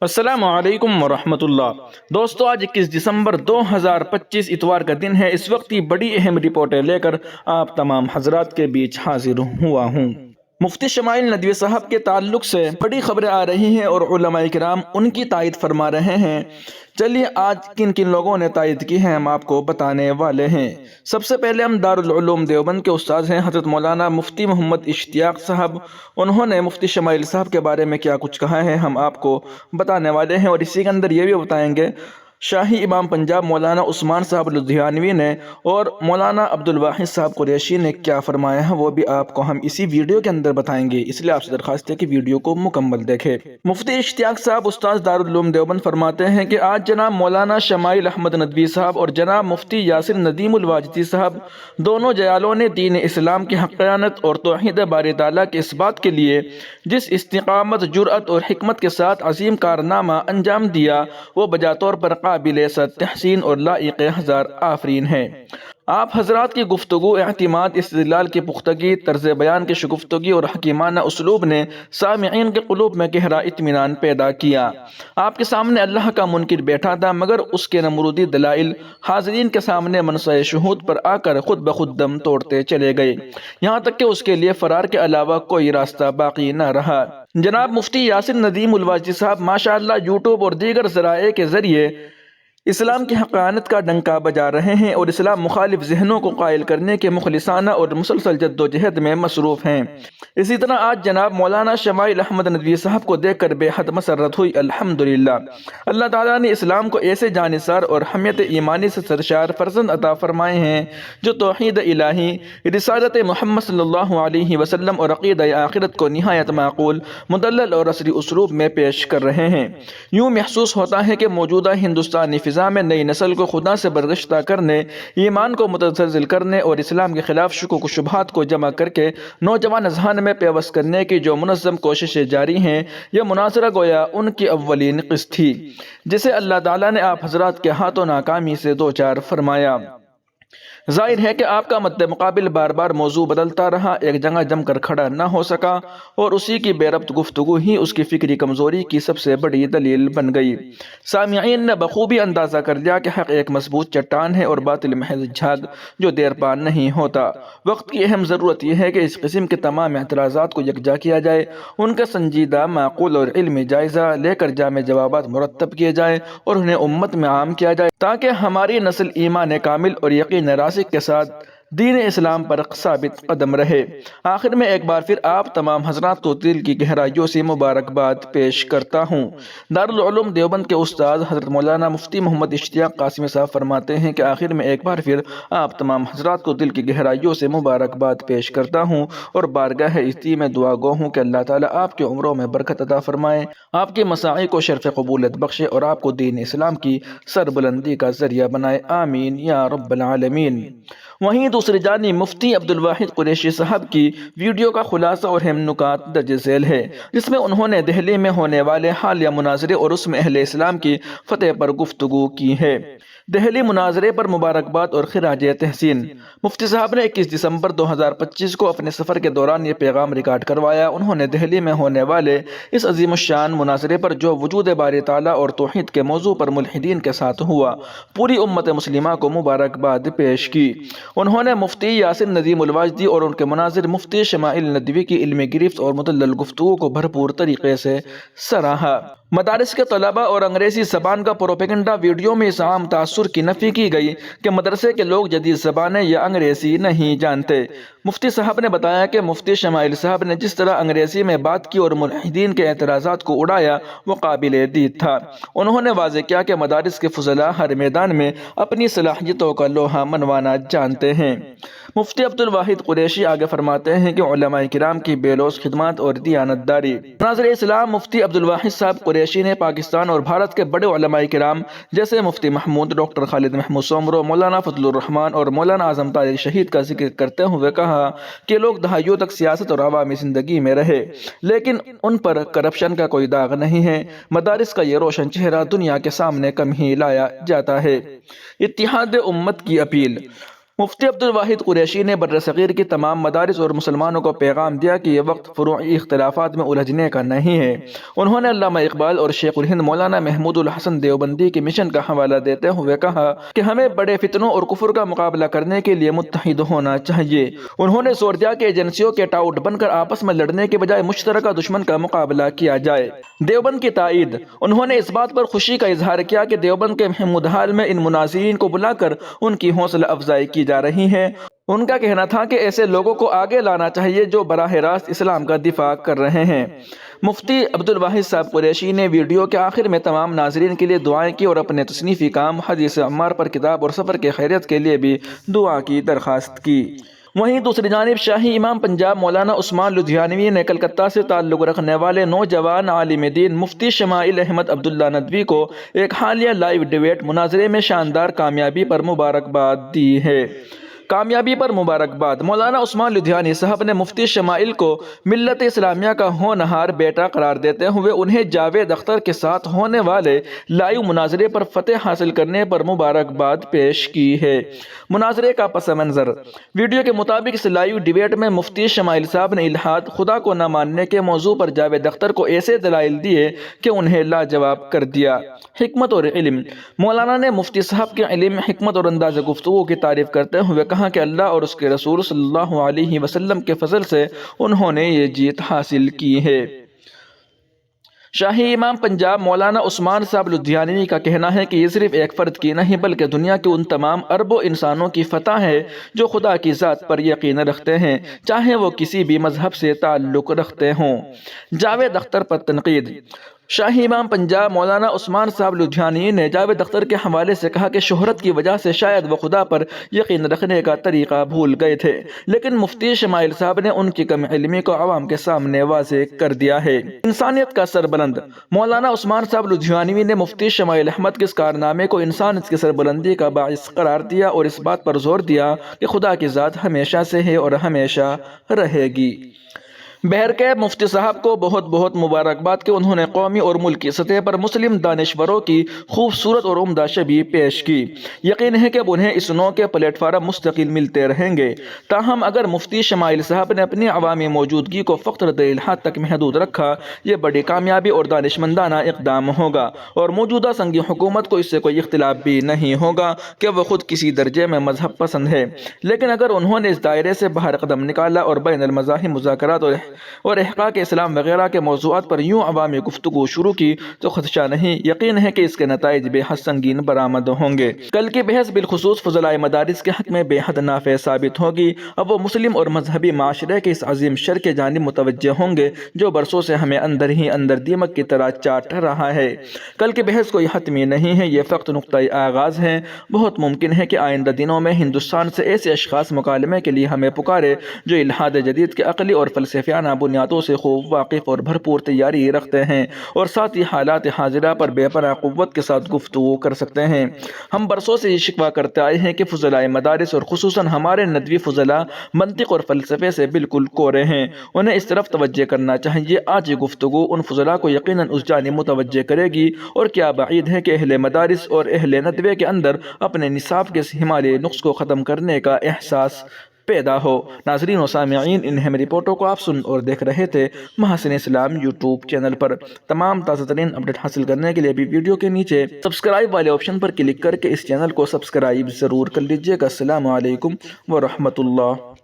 السلام علیکم ورحمۃ اللہ۔ دوستو، آج 21 دسمبر 2025 اتوار کا دن ہے۔ اس وقت کی بڑی اہم رپورٹیں لے کر آپ تمام حضرات کے بیچ حاضر ہوا ہوں۔ مفتی شمائل ندوی صاحب کے تعلق سے بڑی خبریں آ رہی ہیں اور علماء کرام ان کی تائید فرما رہے ہیں۔ چلیے آج کن کن لوگوں نے تائید کی ہے ہم آپ کو بتانے والے ہیں۔ سب سے پہلے ہم دارالعلوم دیوبند کے استاد ہیں حضرت مولانا مفتی محمد اشتیاق صاحب۔ انہوں نے مفتی شمائل صاحب کے بارے میں کیا کچھ کہا ہے ہم آپ کو بتانے والے ہیں، اور اسی کے اندر یہ بھی بتائیں گے شاہی امام پنجاب مولانا عثمان صاحب لدھیانوی نے اور مولانا عبدالواحد صاحب قریشی نے کیا فرمایا ہے وہ بھی آپ کو ہم اسی ویڈیو کے اندر بتائیں گے، اس لیے آپ سے درخواست ہے کہ ویڈیو کو مکمل دیکھیں۔ مفتی اشتیاق صاحب استاد دارالعلوم دیوبند فرماتے ہیں کہ آج جناب مولانا شمائل احمد ندوی صاحب اور جناب مفتی یاسر ندیم الواجدی صاحب دونوں جیالوں نے دین اسلام کی حقانیت اور توحید باری تعالیٰ کے اس بات کے لیے جس استقامت، جرأت اور حکمت کے ساتھ عظیم کارنامہ انجام دیا وہ بجا طور پر قابل صد تحسین اور لائق ہزار آفرین ہے۔ آپ حضرات کی گفتگو، اعتماد، استدلال کی پختگی، طرز بیان کی شگفتگی اور حکیمانہ اسلوب نے سامعین کے قلوب میں گہرا اطمینان پیدا کیا۔ آپ کے سامنے اللہ کا منکر بیٹھا تھا مگر اس کے نمرودی دلائل حاضرین کے سامنے منصہ شہود پر آ کر خود بخود دم توڑتے چلے گئے، یہاں تک کہ اس کے لیے فرار کے علاوہ کوئی راستہ باقی نہ رہا۔ جناب مفتی یاسر ندیم الواجدی صاحب ماشاءاللہ یوٹیوب اور دیگر ذرائع کے ذریعے اسلام کی حقانیت کا ڈنکا بجا رہے ہیں اور اسلام مخالف ذہنوں کو قائل کرنے کے مخلصانہ اور مسلسل جد و جہد میں مصروف ہیں۔ اسی طرح آج جناب مولانا شمائل احمد ندوی صاحب کو دیکھ کر بے حد مسرت ہوئی۔ الحمدللہ، اللہ تعالیٰ نے اسلام کو ایسے جانثار اور حمیت ایمانی سے سرشار فرزند عطا فرمائے ہیں جو توحید الہی، رسالت محمد صلی اللہ علیہ وسلم اور عقیدہ آخرت کو نہایت معقول، مدلل اور عصری اسلوب میں پیش کر رہے ہیں۔ یوں محسوس ہوتا ہے کہ موجودہ ہندوستانی فضا میں نئی نسل کو خدا سے برگشتہ کرنے، ایمان کو متزلزل کرنے اور اسلام کے خلاف شکوک و شبہات کو جمع کر کے نوجوان اذہان میں پیوست کرنے کی جو منظم کوششیں جاری ہیں، یہ مناظرہ گویا ان کی اولین قسط تھی جسے اللہ تعالیٰ نے آپ حضرات کے ہاتھوں ناکامی سے دوچار فرمایا۔ ظاہر ہے کہ آپ کا مد مقابل بار بار موضوع بدلتا رہا، ایک جگہ جم کر کھڑا نہ ہو سکا اور اسی کی بے ربط گفتگو ہی اس کی فکری کمزوری کی سب سے بڑی دلیل بن گئی۔ سامعین نے بخوبی اندازہ کر لیا کہ حق ایک مضبوط چٹان ہے اور باطل محض جھاگ جو دیر پا نہیں ہوتا۔ وقت کی اہم ضرورت یہ ہے کہ اس قسم کے تمام اعتراضات کو یکجا کیا جائے، ان کا سنجیدہ، معقول اور علمی جائزہ لے کر جامع جوابات مرتب کیے جائیں اور انہیں امت میں عام کیا جائے تاکہ ہماری نسل ایمان کامل اور یقین راسخ کے ساتھ دین اسلام پر ثابت قدم رہے۔ آخر میں ایک بار پھر آپ تمام حضرات کو دل کی گہرائیوں سے مبارکباد پیش کرتا ہوں۔ دارالعلوم دیوبند کے استاد حضرت مولانا مفتی محمد اشتیاق قاسمی صاحب فرماتے ہیں کہ آخر میں ایک بار پھر آپ تمام حضرات کو دل کی گہرائیوں سے مبارکباد پیش کرتا ہوں اور بارگاہ عزتی میں دعا گو ہوں کہ اللہ تعالیٰ آپ کے عمروں میں برکت عطا فرمائے، آپ کے مساعی کو شرف قبولیت بخشے اور آپ کو دین اسلام کی سربلندی کا ذریعہ بنائے، آمین یا رب العالمین۔ وہیں دوسری جانب مفتی عبدالواحد قریشی صاحب کی ویڈیو کا خلاصہ اور اہم نکات درج ذیل ہے، جس میں انہوں نے دہلی میں ہونے والے حالیہ مناظرے اور اس میں اہل اسلام کی فتح پر گفتگو کی ہے۔ دہلی مناظرے پر مبارکباد اور خراج تحسین۔ مفتی صاحب نے 21 دسمبر 2025 کو اپنے سفر کے دوران یہ پیغام ریکارڈ کروایا۔ انہوں نے دہلی میں ہونے والے اس عظیم الشان مناظرے پر جو وجود باری تعالیٰ اور توحید کے موضوع پر ملحدین کے ساتھ ہوا، پوری امت مسلمہ کو مبارکباد پیش کی۔ انہوں نے مفتی یاسر ندیم الواجدی اور ان کے مناظر مفتی شمائل ندوی کی علمی گرفت اور مدلل گفتگو کو بھرپور طریقے سے سراہا۔ مدارس کے طلبہ اور انگریزی زبان کا پروپیگنڈا ویڈیو میں اس عام تاثر کی نفی کی گئی کہ مدرسے کے لوگ جدید زبانیں یا انگریزی نہیں جانتے۔ مفتی صاحب نے بتایا کہ مفتی شمائل صاحب نے جس طرح انگریزی میں بات کی اور ملحدین کے اعتراضات کو اڑایا وہ قابل دید تھا۔ انہوں نے واضح کیا کہ مدارس کے فضلاء ہر میدان میں اپنی صلاحیتوں کا لوہا منوانا جانتے ہیں۔ مفتی عبدالواحد قریشی آگے فرماتے ہیں کہ علماء کرام کی بے لوث خدمات اور دیانتداری۔ ناظر اسلام مفتی عبدالواحد صاحب قریشی نے پاکستان اور بھارت کے بڑے علماء کرام جیسے مفتی محمود، ڈاکٹر خالد محمود سومرو، مولانا فضل الرحمان اور مولانا اعظم طارق شہید کا ذکر کرتے ہوئے کہا کہ لوگ دہائیوں تک سیاست اور عوامی زندگی میں رہے لیکن ان پر کرپشن کا کوئی داغ نہیں ہے۔ مدارس کا یہ روشن چہرہ دنیا کے سامنے کم ہی لایا جاتا ہے۔ اتحاد امت کی اپیل۔ مفتی عبدالواحد قریشی نے برصغیر کی تمام مدارس اور مسلمانوں کو پیغام دیا کہ یہ وقت فروعی اختلافات میں الجھنے کا نہیں ہے۔ انہوں نے علامہ اقبال اور شیخ الہند مولانا محمود الحسن دیوبندی کے مشن کا حوالہ دیتے ہوئے کہا کہ ہمیں بڑے فتنوں اور کفر کا مقابلہ کرنے کے لیے متحد ہونا چاہیے۔ انہوں نے زور دیا کہ ایجنسیوں کے ٹاؤٹ بن کر آپس میں لڑنے کے بجائے مشترکہ دشمن کا مقابلہ کیا جائے۔ دیوبند کی تائید۔ انہوں نے اس بات پر خوشی کا اظہار کیا کہ دیوبند کے محمود حال میں ان مناظرین کو بلا کر ان کی حوصلہ افزائی کی جا رہی ہے۔ ان کا کہنا تھا کہ ایسے لوگوں کو آگے لانا چاہیے جو براہ راست اسلام کا دفاع کر رہے ہیں۔ مفتی عبدالواحد صاحب قریشی نے ویڈیو کے آخر میں تمام ناظرین کے لیے دعائیں کی اور اپنے تصنیفی کام حدیث عمار پر کتاب اور سفر کے خیریت کے لیے بھی دعا کی درخواست کی۔ وہیں دوسری جانب شاہی امام پنجاب مولانا عثمان لدھیانوی نے کلکتہ سے تعلق رکھنے والے نوجوان عالم دین مفتی شمائل احمد عبداللہ ندوی کو ایک حالیہ لائیو ڈیبیٹ مناظرے میں شاندار کامیابی پر مبارکباد دی ہے۔ کامیابی پر مبارکباد۔ مولانا عثمان لدھیانی صاحب نے مفتی شمائل کو ملت اسلامیہ کا ہونہار بیٹا قرار دیتے ہوئے انہیں جاوید اختر کے ساتھ ہونے والے لائیو مناظرے پر فتح حاصل کرنے پر مبارکباد پیش کی ہے۔ مناظرے کا پس منظر۔ ویڈیو کے مطابق اس لائیو ڈیبیٹ میں مفتی شمائل صاحب نے الحاد، خدا کو نہ ماننے کے موضوع پر جاوید اختر کو ایسے دلائل دیے کہ انہیں لاجواب کر دیا۔ حکمت اور علم۔ مولانا نے مفتی صاحب کے علم، حکمت اور انداز گفتگو کی تعریف کرتے ہوئے کہا کہ اللہ اور اس کے رسول صلی اللہ علیہ وسلم کے فضل سے انہوں نے یہ جیت حاصل کی ہے۔ شاہی امام پنجاب مولانا عثمان صاحب لدھیانوی کا کہنا ہے کہ یہ صرف ایک فرد کی نہیں بلکہ دنیا کے ان تمام اربوں انسانوں کی فتح ہے جو خدا کی ذات پر یقین رکھتے ہیں، چاہے وہ کسی بھی مذہب سے تعلق رکھتے ہوں۔ جاوید اختر پر تنقید۔ شاہی امام پنجاب مولانا عثمان صاحب لدھیانوی نے جاوید اختر کے حوالے سے کہا کہ شہرت کی وجہ سے شاید وہ خدا پر یقین رکھنے کا طریقہ بھول گئے تھے، لیکن مفتی شمائل صاحب نے ان کی کم علمی کو عوام کے سامنے واضح کر دیا ہے۔ انسانیت کا سربلند۔ مولانا عثمان صاحب لدھیانوی نے مفتی شمائل احمد کے اس کارنامے کو انسانیت کی سربلندی کا باعث قرار دیا اور اس بات پر زور دیا کہ خدا کی ذات ہمیشہ سے ہے اور ہمیشہ رہے گی۔ بہرکیف مفتی صاحب کو بہت بہت مبارکباد کہ انہوں نے قومی اور ملکی سطح پر مسلم دانشوروں کی خوبصورت اور عمدہ شبیہ پیش کی۔ یقین ہے کہ اب انہیں اس نوع کے پلیٹ فارم مستقل ملتے رہیں گے۔ تاہم اگر مفتی شمائل صاحب نے اپنی عوامی موجودگی کو فقط رد الحاد تک محدود رکھا، یہ بڑی کامیابی اور دانشمندانہ اقدام ہوگا، اور موجودہ سنگی حکومت کو اس سے کوئی اختلاف بھی نہیں ہوگا کہ وہ خود کسی درجے میں مذہب پسند ہے۔ لیکن اگر انہوں نے اس دائرے سے باہر قدم نکالا اور بین المذاہب مذاکرات اور احقاق اسلام وغیرہ کے موضوعات پر یوں عوامی گفتگو شروع کی تو خدشہ نہیں، یقین ہے کہ اس کے نتائج بے حد سنگین برآمد ہوں گے۔ کل کی بحث بالخصوص فضلائے مدارس کے حق میں بے حد نافع ثابت ہوگی۔ اب وہ مسلم اور مذہبی معاشرے کے اس عظیم شر کی جانب متوجہ ہوں گے جو برسوں سے ہمیں اندر ہی اندر دیمک کی طرح چاٹ رہا ہے۔ کل کی بحث کوئی حتمی نہیں ہے، یہ فقط نقطۂ آغاز ہے۔ بہت ممکن ہے کہ آئندہ دنوں میں ہندوستان سے ایسے اشخاص مکالمے کے لیے ہمیں پکارے جو الحاد جدید کے عقلی اور فلسفیانہ بنیادوں سے خوب واقف اور بھرپور تیاری رکھتے ہیں اور ساتھ ہی حالات حاضرہ پر بے پناہ قوت کے ساتھ گفتگو کر سکتے ہیں۔ ہم برسوں سے یہ شکوہ کرتے آئے ہیں کہ فضلائے مدارس اور خصوصاً ہمارے ندوی فضلاء منطق اور فلسفے سے بالکل کورے ہیں، انہیں اس طرف توجہ کرنا چاہیے۔ آج یہ گفتگو ان فضلاء کو یقیناً اس جانب متوجہ کرے گی، اور کیا بعید ہے کہ اہل مدارس اور اہل ندوے کے اندر اپنے نصاب کے اس ہمالیائی نقص کو ختم کرنے کا احساس پیدا ہو۔ ناظرین و سامعین، ان اہم رپورٹوں کو آپ سن اور دیکھ رہے تھے محسن اسلام یوٹیوب چینل پر۔ تمام تازہ ترین اپڈیٹ حاصل کرنے کے لیے بھی ویڈیو کے نیچے سبسکرائب والے آپشن پر کلک کر کے اس چینل کو سبسکرائب ضرور کر لیجیے گا۔ السلام علیکم ورحمۃ اللہ۔